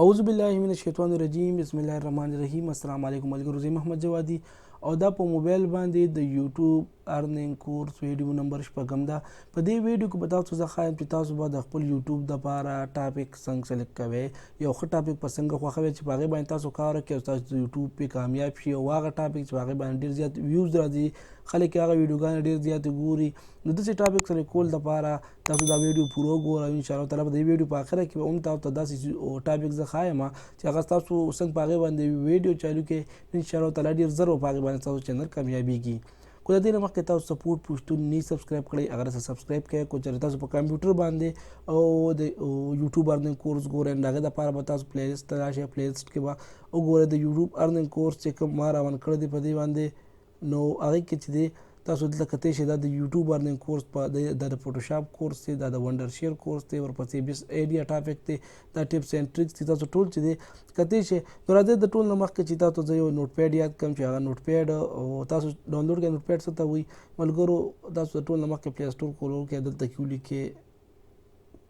اعوذ بالله من الشیطان الرجیم بسم الله الرحمن الرحیم السلام علیکم ملګرو زه محمد جوادي او دا په موبایل باندې د یوټیوب ارنینګ کورس ویډیو نمبر شپږم ده. په دې ویډیو کې به تاسو زه ښایم چې تاسو به د خپل یوټیوب دپاره ټاپک څنګه سلیکټ کوئ، یو ښه ټاپک په څنګه خوښوئ چې په هغې باندې تاسو کار وکړئ او تاسو د یوټیوب پې کامیاب شي، او هغه ټاپک چې په هغې باندې ډېر زیات ویوز راځي، خلک یې هغه ویډیوګانې ډېر زیاتې ګوري. نو داسې ټاپک سلیکټ کول دپاره تاسو دا ویډیو پوره وګورئ. انشاءالله تعالی په دې ویډیو په آخره کې به هم تاسو ته داسې ټاپک زه ښایم چې هغه تاسو څنګه په هغې باندې ویډیو چالو کړئ. انشاءالله تعالی ډېر زر به په هغې باندې تاسو چینل کامیابیږي. خو د دې نه مخکې تاسو سپورټ پښتون نه سبسکرایب کړئ، هغه سره سبسکرایب کړئ. کو چېرې تاسو په کمپیوټر باندې او د یوټیوب ارنینګ کورس ګورئ، د هغې دپاره به تاسو پلی لسټ ته راشئ. پلی لسټ کې به وګورئ د یوټیوب ارنینګ کورس چې کوم ما راون کړی دی په دې باندې، نو هغې کې چې دی تاسو دلته کتلی شئ دا د یوټیوب ارنینګ کورس دا د فوټوشاپ کورس دی، دا د ونډرشیر کورس دی، ورپسې بیس ایډیا ټاپک دی، دا ټپس اینډ ټریکس دي. تاسو ټول چې دی کتلی شئ. نو راځئ د ټول نه مخکې چې تاسو زه یو نوټ پیډ یاد کړم چې هغه نوټ پیډ تاسو ډاونلوډ کړئ. نوټ پیډ څه ته وایي ملګرو؟ تاسو د ټول نه مخکې پلی سټور کول وکړئ، دلته کې ولیکئ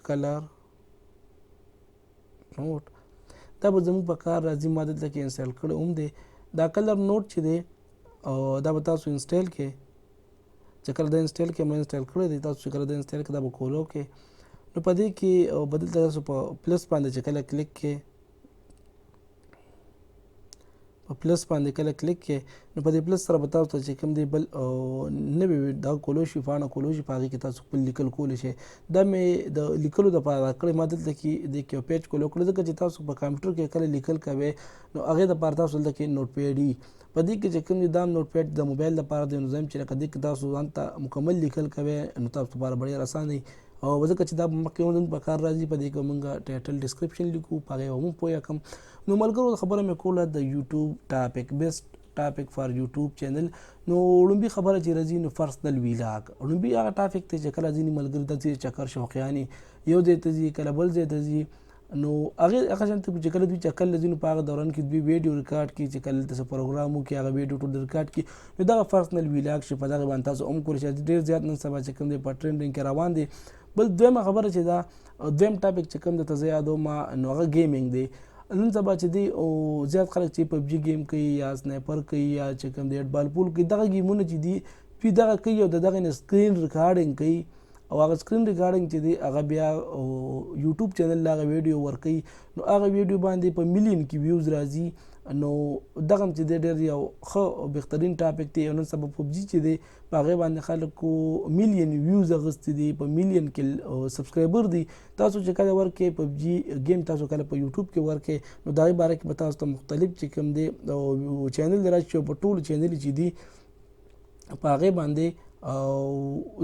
کلر نوټ، دا به زموږ په کار راځي. ما دلته کې انسټال کړی هم دی دا کلر نوټ چې دی، دا به تاسو انسټال کړئ. چې کله دا انسټال کړئ، ما انسټال کړی دی، تاسو چې کله دا انسټال کړئ دا به کول وکړئ. نو په دې کې به دلته تاسو په پلس باندې چې کله کلیک کړئ، په پلس باندې کله کلیک کړئ، نو په دې پلس سره به تاسو ته چې کوم دی بل نوې دا کولی شي پاڼه کولی شي، په هغې کې تاسو خپل لیکل کولی شئ. دا مې د لیکلو دپاره راکړی، ما دلته کې د کې یو پیج کول وکړو ځکه چې تاسو په کمپیوټر کې کله لیکل کوئ نو هغې دپاره تاسو دلته کې نوټ پیډ وي. په دې کې چې کوم دی دا نوټ پیډ د موبایل دپاره دی، نو زه یم چې لکه دې کې تاسو ځان ته مکمل لیکل کوئ نو تاسو دپاره به ډېر اسان دی، او ځکه چې دا مخکې هم په کار راځي. په دې کې موږ ټایټل ډسکرپشن لیکو، په هغې به هم پوه کړم. نو ملګرو خبره مې کوله د یوټیوب ټاپک، بیسټ ټاپک فار یوټیوب چینل. نو لومبي خبره چې راځي نو پرسنل ویلاګ، لومبي هغه ټاپک دی چې کله ځینې ملګري داسې چکر شوقیان یو ځای ته ځي، کله بل ځای ته ځي، نو هغه شان ته چې کله دوی چکر له ځي نو په هغه دوران کې دوی ویډیو ریکارډ کړي، چې کله دلته څه پروګرام وکړي هغه ویډیو ټول ریکارډ کړي، نو دغه پرسنل ویلاګ شي. په دغې باندې تاسو هم کولی شئ. ډېر زیات نن سبا چې کوم دی په ټرینډینګ کې روان دی. بل دویمه خبره چې دا دویم ټاپک چې کوم درته زه یادوم نو هغه ګیمینګ دی. نن سبا چې دی زیات خلک چې پبجي گیم کوي یا سنایپر کوي یا چې کوم دی هیډ بال پول کوي، دغه گیمونه چې دي دوی دغه کوي او د دغې نه سکرین ریکارډینګ کوي، او هغه سکرین ریکارډینګ چې دی هغه بیا یوټیوب چینل له هغه ویډیو ورکوي، نو هغه ویډیو باندې په میلیون کې ویوز راځي. نو دغه چې دی ډېر یو ښه بهترین ټاپک دی. نن سبا پبجي چې دی په هغې باندې خلکو میلیون ویوز اخیستي دي، په میلیون کې سبسکرایبر دي. تاسو چې کله ورکړئ پبجي گیم، تاسو کله په یوټیوب کې ورکړئ نو د هغې باره کې به تاسو ته مختلف چې کوم دی چینل راشي، چې په ټولو چینل چې دي په هغې باندې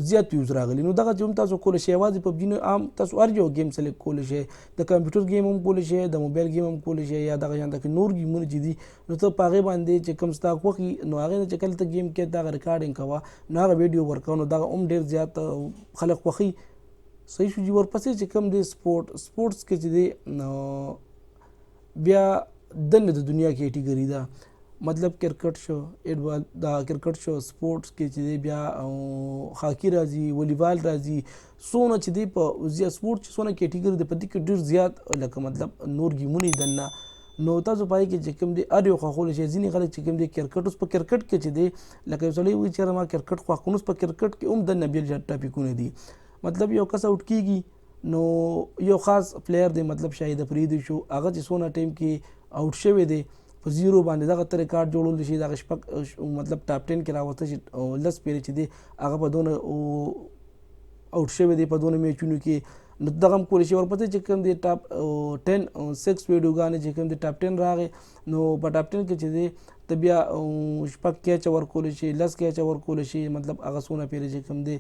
زیات ویوز راغلي. نو دغه چې هم تاسو کولی شئ، یوازې پبجي نه عام تاسو هر یو گیم سلیکټ کولی شئ، د کمپیوټر گیم هم کولی شئ، د موبایل گیم هم کولی شئ، یا دغه شانته کې نور گیمونه چې دي نو ته په هغې باندې چې کوم ستا خوښ وي نو هغې نه چې کله ته گیم کوې دغه ریکارډینګ کوه نو هغه ویډیو ورکوه، نو دغه هم ډېر زیات خلک خوښوي. صحیح شو جي. ورپسې چې کوم دی سپورټس کې چې دی نو بیا دننه د دنیا کیټیګري ده، مطلب کرکټ شو، هیډ بال دا کرکټ شو، سپورټس کې چې دی بیا هاکي راځي، والیبال راځي، څونه چې دی په سپورټ چې څونه کیټیګري دی په دې کې ډېر زیات لکه مطلب نور گیمونه یې دننه، نو تاسو په هغې کې چې کوم دی هر یو خوښولی شئ. ځینې خلک چې کوم دی کرکټ، اوس په کرکټ کې چې دی لکه یو سړی وایي چې یاره ما کرکټ خوښ کړو، اوس په کرکټ کې هم دننه بېل ټاپکونه دي. مطلب یو کس آوټ کېږي نو یو خاص پلیر دی، مطلب شاهد افریدي شو، هغه چې څونه ټایم کې آوټ شوی دی په زیرو باندې دغه ته ریکارډ جوړولی شي، دغه شپږ مطلب ټاپ 10 کې راوسته شي، 10 پیرې چې دی هغه په دونه آوټ شوی دی په دونه میچونو کې، نو دغه هم کولی شي. ورپسې چې کوم دی ټاپ 10 6 ویډیوګانې چې کوم دی ټاپ 10 راغې نو په ټاپ 10 کې چې دی ته بیا شپږ کیچه ورکولی شي، 10 کیچه ورکولی شي، مطلب هغه څونه پیرې چې کوم دی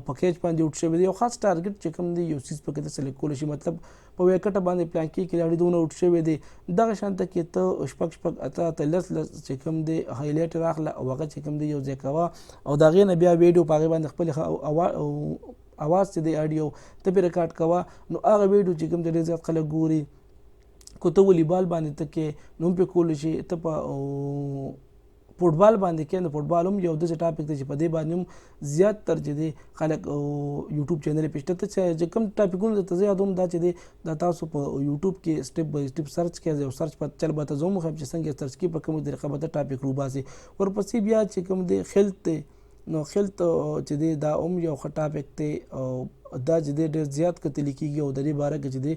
په کیچ باندې آوټ شوی دی. یو خاص ټارګټ چې کوم دی یو څیز پکې ته سلیکټ کولی شي، مطلب په ویکټه باندې پلانکې کې لاړې دونه آوټ شوی دی، دغه شانته کې ته شپږ اته اته 10 چې کوم دی هایلایټ راخله او هغه چې کوم دی یو ځای کوه، او د هغې نه بیا ویډیو په هغې باندې خپل اواز چې دی اډیو ته پرې ریکارډ کوه، نو هغه ویډیو چې کوم دی ډېر زیات خلک ګوري. کو ته والیبال باندې ته کې نو هم پرې کولی شي، ته په فوټبال باندې کې د فوټبال هم یو داسې ټاپک دی چې په دې باندې هم زیات تر چې دی خلک یوټیوب چینل یې پېشته ته چې کوم ټاپکونه درته زه یادوم دا چې دی دا تاسو په یوټیوب کې سټپ بای سټپ سرچ کړئ او سرچ په چل به ته زه هم وښیم چې څنګه سرچ کړي په کومه طریقه به ته ټاپک روباسي. ورپسې بیا چې کوم دی خلط دی نو خلط چې دی دا هم یو ښه ټاپک دی او دا چې دی ډېر زیات کتلی کېږي او د دې باره کې چې دی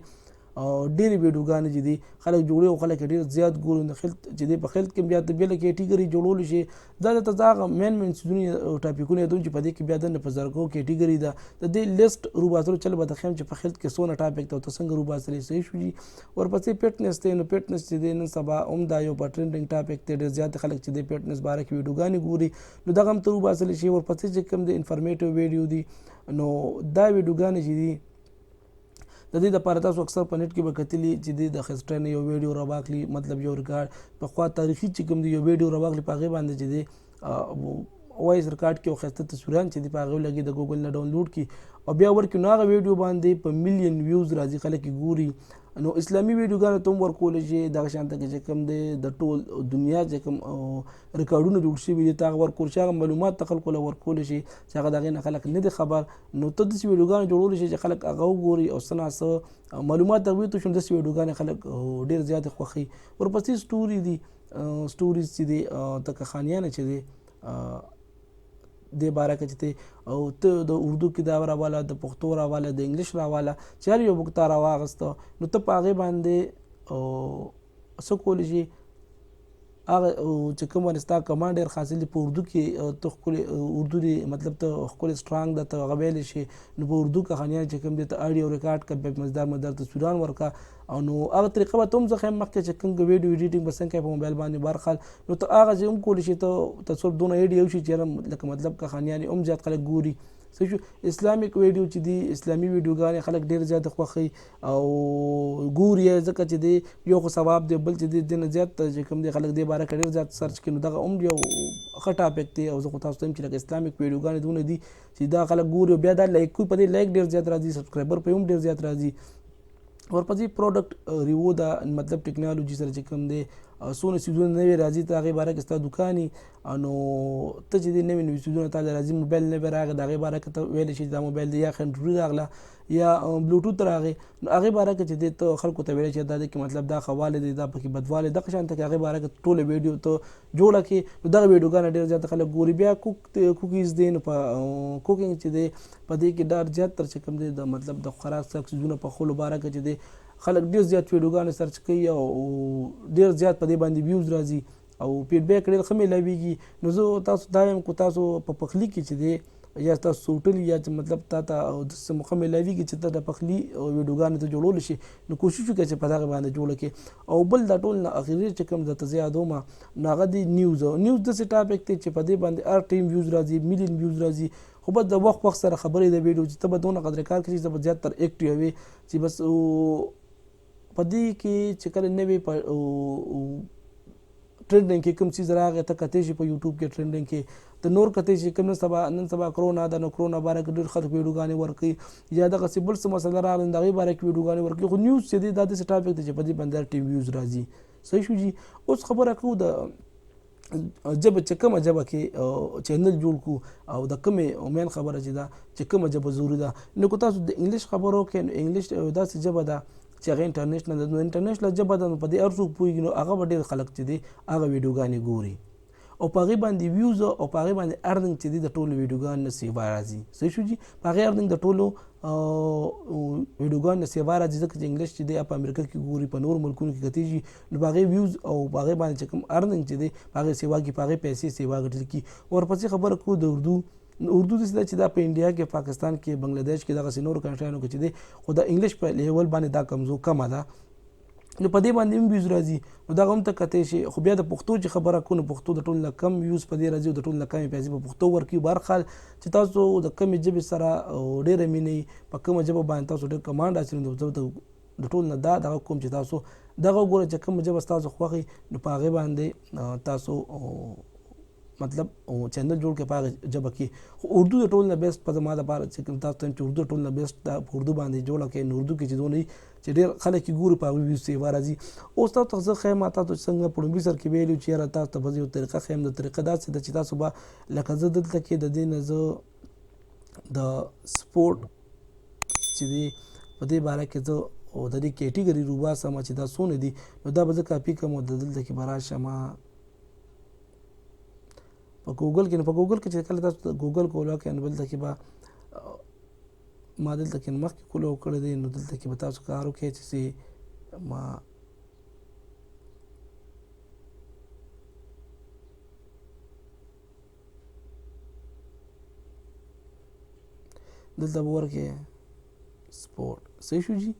ډېرې ویډیوګانې چې دي خلک جوړوي او خلک یې ډېر زیات ګوري. د خلط چې دی په خلط کې بیا د بېله کیټګري جوړولی شي دا درته زه هغه مین څیزونه ټاپکونه یادوم چې په دې کې بیا دننه په زرګو کیټګري ده د دې لیسټ روباسلو چل به درښیم چې په خلط کې څونه ټاپک ته او ته څنګه روباسلی صحیح شو جي. ورپسې فټنس دی نو فټنس چې دی نن سبا هم دا یو په ټرینډنګ ټاپک دی ډېر زیات خلک چې دی فټنس باره کې ویډیوګانې ګوري نو دغه هم ته روباسلی شي. ورپسې چې کوم دی انفارمیټیو ویډیو دي نو دا ویډیوګانې چې دي د دې دپاره تاسو اکثر په نیټ کې به کتلي چې دی د هسټرۍ نه یو ویډیو راواخلي مطلب یو ریکارډ پخوا تاریخي چې کوم دی یو ویډیو راواخلي په هغې باندې چې دی وایس ریکارډ کړي او ښایسته تصویران چې دي په هغې لګي د ګوګل نه ډاونلوډ کړي او بیا ورکړي نو هغه ویډیو باندې په میلیون ویوز راځي خلک یې ګوري. نو اسلامي ویډیوګانې ته هم ورکولی شي دغه شانته کې چې کوم دی د ټول دنیا چې کوم ریکارډونه جوړ شوي دي ته هغه ورکول شي هغه معلومات ته خلکو له ورکولی شي چې هغه د هغې نه خلک نه دي خبر نو ته داسې ویډیوګانې جوړولی شي چې خلک هغه وګوري او څه ناڅه معلومات ته ویې ته شم داسې ویډیوګانې خلک ډېر زیاتې خوښوي. ورپسې سټوري دي سټوریز چې دی ته کښانیانه چې دی دې باره کې چې دی او ته د اردو کې دا راواله د پښتو راواله د انګلیش راواله چې هر یو بوک تا راواغسته نو ته په هغې باندې څه کولی شي هغه چې کوم باندې ستا کمانډ ډېر حاصل دي په اردو کې ته ښکلې اردو دی مطلب ته ښکلې سټرانګ ده ته هغه ویلی شي نو په اردو کښانیان چې کوم دی ته اډیو ریکارډ کړه بیا مزدار مزدار تصویران ورکړه او نو هغه طریقه به ته هم زه ښیم مخکې چې کوم ویډیو ایډیټینګ به څنګه کوې په موبایل باندې برخل نو ته هغه چې هم کولی شي ته تصور دونه ایډ یو شي چې لکه مطلب کښانیان هم زیات خلک ګوري صحیح شو. اسلامیک ویډیو چې دي اسلامي ویډیوګانې خلک ډېر زیات خوښوي او ګوري یې ځکه چې دی یو خو ثواب دی بل چې دی دې نه زیات چې کوم دی خلک دې باره کې ډېر زیات سرچ کوي نو دغه هم یو ښه ټاپک دی او زه خو تاسو ته یم چې لکه اسلامک ویډیوګانې دونه دي چې دا خلک ګوري او بیا دا لایک کوي په دې لایک ډېر زیات راځي سبسکرایبر په هم ډېر زیات راځي. ورپسې پروډکټ ریویو ده مطلب ټیکنالوجي سره چې کوم دی څونه څیزونه نوي راځي ته هغې باره کې ستا دوکان نو ته چې دی نوي نوي څیزونه تا له راځي موبایل نوی راغی د هغې باره کې ته ویلی شي دا موبایل دی یا انډروید راغله یا بلوټوث راغی نو هغې باره کې چې دی ته خلکو ته ویلی شي دا دی کې مطلب دا ښه والی دی دا پکې بدوالی دغه شانته کې هغې باره کې ټوله ویډیو ته جوړه کړې نو دغه ویډیوګانې ډېر زیاته خلک ګوري. بیا کوکیز دی نو په کوکینګ چې دی په دې کې ډېر زیات تر چې کوم دی د مطلب د خوراک څیزونه پخولو باره کې چې دی خلک ډېر زیات ویډیوګانې سرچ کوي او ډېر زیات په دې باندې ویوز راځي او فیډبیک ډېر ښه میلاویږي. نو زه تاسو دا یم که تاسو په پخلي کې چې دی یا تاسو سوټلي یا چې مطلب تا ته داسې موقع میلاویږي چې ته د پخلي ویډیوګانې ته جوړولی شي نو کوشش وکړه چې په دغه باندې جوړه کړې. او بل دا ټول نه اخري چې کوم درته زه یادوم نو هغه دی نیوز داسې ټاپک دی چې په دې باندې هر ټایم ویوز راځي میلیون ویوز راځي خو بس د وخت سره خبرې د ویډیو چې ته به دونه قدر کار کوي چې ته به زیات تر ایکټیو وي چې بس په دې کې چې کله نوی په ټرینډنګ کې کوم څیز راغی ته کتی شي په یوټیوب کې ټرینډنګ کې ته نور کتی شي کوم نن سبا کرونا ده نو کرونا باره کې ډېر خلک ویډیوګانې ورکوي یا دغسې بل څه مسله راغله د هغې باره کې ویډیوګانې ورکوي خو نیوز چې دی دا داسې ټاپک دی چې په دې باندې هر ټیم ویوز راځي صحیح شو جي. اوس خبره کوو د ژبه چې کومه ژبه کې چینل جوړ کړو او د کومې مین خبره چې ده چې کومه ژبه ضروري ده نو که تاسو د انګلیش خبرو کوئ نو انګلیش داسې ژبه ده چې هغه انټرنیشنل ده نو انټرنیشنل ژبه ده نو په دې هر څوک پوهېږي نو هغه به ډېر خلک چې دی هغه ویډیوګانې ګوري او په هغې باندې ویوز او په هغې باندې ارننګ چې دی د ټولو ویډیوګانو نه سیوا راځي صحیح شو جي. په هغې ارننګ د ټولو ویډیوګانو نه سیوا راځي ځکه چې انګلیش چې دی په امریکا کې ګوري په نورو ملکونو کې کتېږي نو په هغې ویوز او په هغې باندې چې کوم ارننګ چې دی په هغې سیوا کړي په هغې پیسې سیوا ګټل کړي. ورپسې خبره کوو د اردو داسې ده چې دا په انډیا کې پاکستان کې بنګلادیش کې دغسې نورو کنټریانو کې چې دی خو د انګلیش په لیول باندې دا کمه ده نو په دې باندې هم ویوز راځي نو دغه هم ته کتی شي. خو بیا د پښتو چې خبره کوو نو پښتو د ټولو نه کم ویوز په دې راځي او د ټولو نه کمې پیسې په پښتو ورکوي. بهرحال چې تاسو د کمې ژبې سره ډېره مینه یي په کومه ژبه باندې تاسو ډېر کمانډ حاصل نو د ټولو نه دا دغه کوم چې تاسو دغه وګوره چې کومه ژبه ستاسو خوښوي نو په هغې باندې تاسو مطلب چینل جوړ کړئ په هغه ژبه کې خو اردو د ټول نه بیسټ په زما دپاره چې کوم تاسو ته چې اردو ټول نه بیسټ دا په اردو باندې جوړه کړئ نو اردو کې چې دونه چې ډېر خلک یې ګوري په هغوی ویوز سیوا راځي. اوس تاسو ته زه ښیم تاسو ته څنګه په لومړي سر کې ویلي چې یاره تاسو ته به زه یو طریقه ښیم د طریقه داسې ده چې تاسو به لکه زه دلته کې د دې نه زه د سپورټ چې دی په دې باره کې زه او د دې کیټیګري روباسم چې دا څونه دي نو دا به زه کاپي کړم او د دلته کې به راشم په ګوګل کې. نو په ګوګل کې چې کله تاسو ګوګل کولو کوئ نو دلته کې به ما دلته کې مخکې کولو کړی دی نو دلته کې به تاسو کار وکړئ چې ما دلته به ورکړئ سپورټ صحیح شو جي.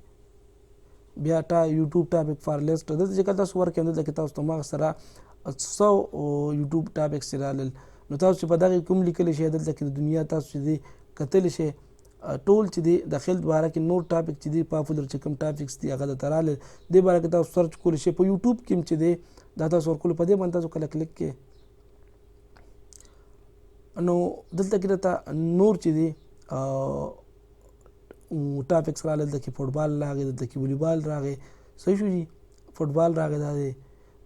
بیا یوټیوب ټاپک فار لیسټ دلته چې کله تاسو ورکړئ دلته کې تاسو ته مغز سره 100 یوټیوب ټاپکس چې رالل نو تاسو چې په دغه کوم لیکلی شي دلته کې د دنیا تاسو چې دی کتلی شي ټول چې دی د خلط باره کې نور ټاپک چې دی پاپولر چې کوم ټاپکس دي هغه درته رالل دې باره کې تاسو سرچ کولی شئ. په یوټیوب کې چې دی دا تاسو ورکولو په دې باندې تاسو کله کلیک کړئ نو دلته کې درته نور چې دی ټاپکس راغلی دلته کې فوټبال راغی دلته کې والیبال راغی صحیح شو جي فوټبال راغی دا دی.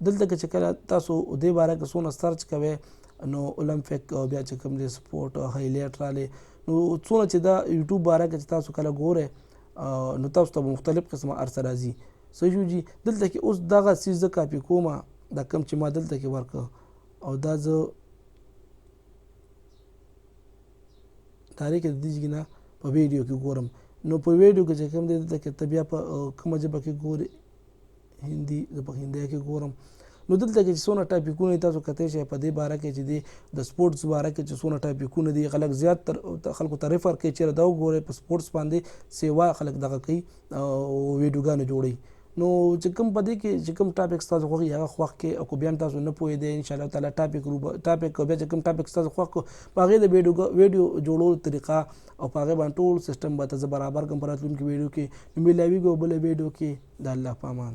دلته کې چې کله تاسو دې باره کې څونه سرچ کوئ نو اولمپیک بیا چې کوم دی سپورټ هایلایټ رالی نو څونه چې دا یوټیوب باره کې چې تاسو کله ګورئ نو تاسو ته به مختلف قسمه ارڅه راځي صحیح شو جي. دلته کې اوس دغه څیز زه کاپي کوم دا کوم چې ما دلته کې ورکړه او دا زه تاریخ د دې ځای نه په ویډیو کې ګورم نو په ویډیو کې چې کوم دی دلته کې ته بیا په کومه ژبه کې ګورې هندي زه په هندۍ کې ګورم نو دلته کې چې څونه ټاپکونه دي تاسو کتلی شئ په دې باره کې چې دی د سپورټس باره کې چې څونه ټاپکونه دي خلک زیات تر خلکو ته ریفر کوي چېرې دا وګورئ په سپورټس باندې سیوا خلک دغه کوي ویډیوګانې جوړوي نو چې کوم په دې کې چې کوم ټاپکس تاسو خوښ هغه خوښ کړئ او که بیا هم تاسو نه پوهېدئ انشاءالله تعالی ټاپک بیا چې کوم ټاپکس تاسو خوښ کړو په هغې د ویډیو جوړولو طریقه او په هغې باندې ټول سیسټم به ته زه برابر کړم په راتلونکي ویډیو کې نو میلاویږو بله ویډیو کې د الله په امان.